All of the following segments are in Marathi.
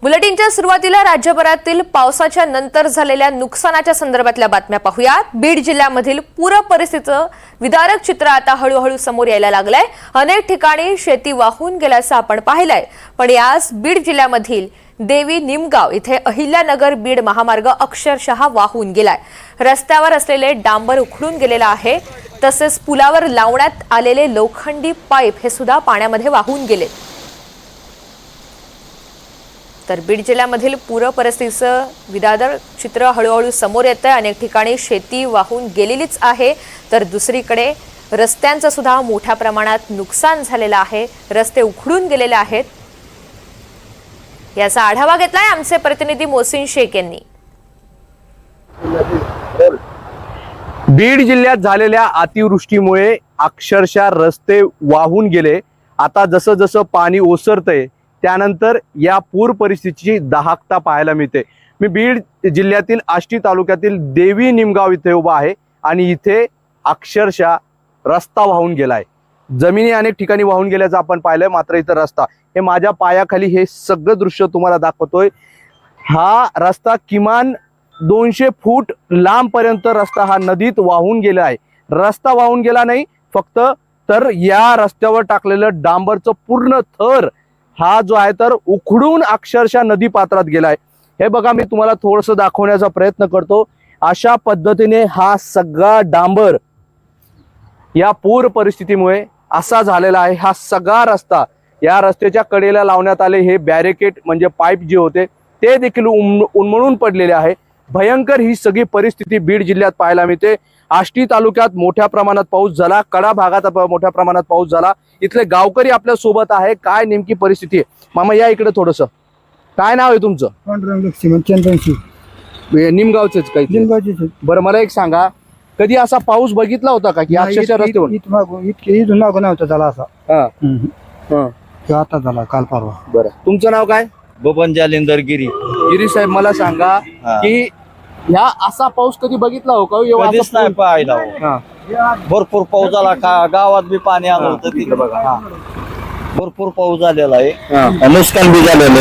बुलेटिनच्या सुरुवातीला राज्यभरातील पावसाच्या नंतर झालेल्या नुकसानाच्या संदर्भातल्या बातम्या पाहूयात। बीड जिल्ह्यामधील पूर परिस्थितीचं विदारक चित्र आता हळूहळू समोर यायला लागलंय। अनेक ठिकाणी शेती वाहून गेल्याचं आपण पाहिलंय। पण याच बीड जिल्ह्यामधील देवी निमगाव इथे अहिल्यानगर बीड महामार्ग अक्षरशः वाहून गेलाय। रस्त्यावर असलेले डांबर उखडून गेलेलं आहे, तसेच पुलावर लावण्यात आलेले लोखंडी पाईप हे सुद्धा पाण्यामध्ये वाहून गेले। तर बीड जिल्ह्यामधील पूर परिस्थितीचं विदारक चित्र हळूहळू समोर येतंय। अनेक ठिकाणी शेती वाहून गेलेलीच आहे, तर दुसरीकडे रस्त्यांचं सुद्धा मोठ्या प्रमाणात नुकसान झालेलं आहे। रस्ते उखडून गेलेले आहेत। याचा आढावा घेतलाय आमचे प्रतिनिधी मोहसिन शेख यांनी। बीड जिल्ह्यात झालेल्या अतिवृष्टीमुळे अक्षरशः रस्ते वाहून गेले। आता जसं जसं पाणी ओसरतंय त्यानंतर या पूर परिस्थितीची दाहकता पाहायला मिळते। मी बीड जिल्ह्यातील आष्टी तालुक्यातील देवी निमगाव इथे उभा आहे आणि इथे अक्षरशः रस्ता वाहून गेलाय। जमिनी अनेक ठिकाणी वाहून गेल्याचं आपण पाहिलंय, मात्र इथं रस्ता हे माझ्या पायाखाली हे सगळं दृश्य तुम्हाला दाखवतोय। हा रस्ता किमान 200 फूट लांबपर्यंत रस्ता हा नदीत वाहून गेला आहे। रस्ता वाहून गेला नाही फक्त, तर या रस्त्यावर टाकलेलं डांबरचं पूर्ण थर हा जो आहे तर उखडून अक्षरशः नदी पात्रात गेलाय। हे बघा, मी तुम्हाला थोडंसं दाखवण्याचा प्रयत्न करतो। अशा पद्धतीने हा सगळा डांबर या पूर परिस्थितीमुळे असा झालेला आहे। हा सगळा रस्ता, या रस्त्याच्या कडेला लावण्यात आले हे बॅरिकेड म्हणजे पाईप जे होते ते देखील उन्मळून पडलेले आहे। भयंकर ही सगळी परिस्थिती बीड जिल्ह्यात पाहायला मिळते। आष्टी तालुक्यात मोठ्या प्रमाणात पाऊस झाला, कडा भागात मोठ्या प्रमाणात पाऊस झाला। इथले गावकरी आपल्या सोबत आहे। काय नेमकी परिस्थिती आहे मामा, या इकडे थोडस। काय नाव आहे तुमचं? निमगावचेच काही? बरं, मला एक सांगा, कधी असा पाऊस बघितला होता का की अक्षरशः रस्त्यावर इथून नव्हता झाला असा? आता झाला काल परवा। बरं, तुमचं नाव काय? बबन जालिंदर गिरी साहेब, मला सांगा की ह्या असा पाऊस कधी बघितला हो का? कधीच नाही पाहिला हो। भरपूर पाऊस झाला का गावात बी पाणी आलं होतं तिकडे बघा। भरपूर पाऊस झालेला आहे, नुकसान बी झालेलं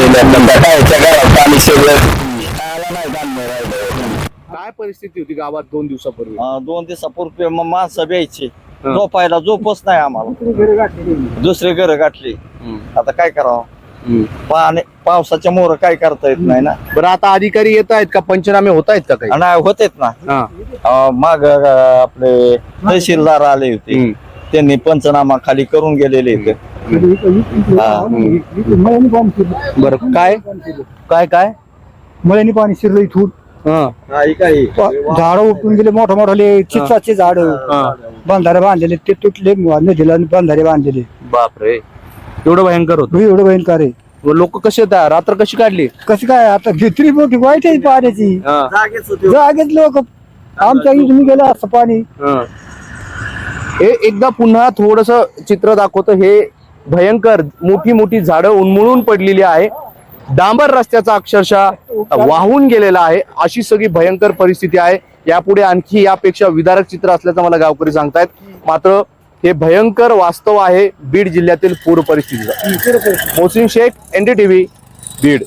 काय परिस्थिती होती गावात 2 दिवसापूर्वी? 2 दिवसापूर्वी माणसं ब्यायची, झोपायला झोपच नाही आम्हाला, दुसरे घर गाठली। आता काय करावं, पावसाच्या मोर काय करता येत नाही ना। बरं, आता अधिकारी येत आहेत का? पंचनामे होत आहेत का काही? नाही होतेत ना। माग आपले तहसीलदार आले होते, त्यांनी पंचनामा खाली करून गेलेले होते। बरं, काय काय काय मळ्यानी पाणी शिरलं इथून, झाड उठून गेले, मोठे मोठे चिंचाचे झाड, बंधारे बांधलेले ते तुटले, नदीला बंधारे बांधलेले। बापरे, एवढं भयंकर होतं? एवढं भयंकर आहे। लोक कसे रात्र कशी काढली? कशी काय, आता भित्री मोठी वाईट आहे पाण्याची, जागेच लोक आमच्या इथून गेलं असं पाणी। हे एकदा पुन्हा थोडस चित्र दाखवतं। हे भयंकर मोठी मोठी झाडं उन्मळून पडलेली आहे, डांबर रस्त्याचा अक्षरशः वाहून गेलेला आहे। अशी सगळी भयंकर परिस्थिती आहे। यापुढे आणखी यापेक्षा विदारक चित्र असल्याचं मला गावकरी सांगतायत, मात्र हे भयंकर वास्तव आहे बीड जिल्ह्यातील पूर परिस्थितीचं। मोहसिन शेख, NDTV, बीड।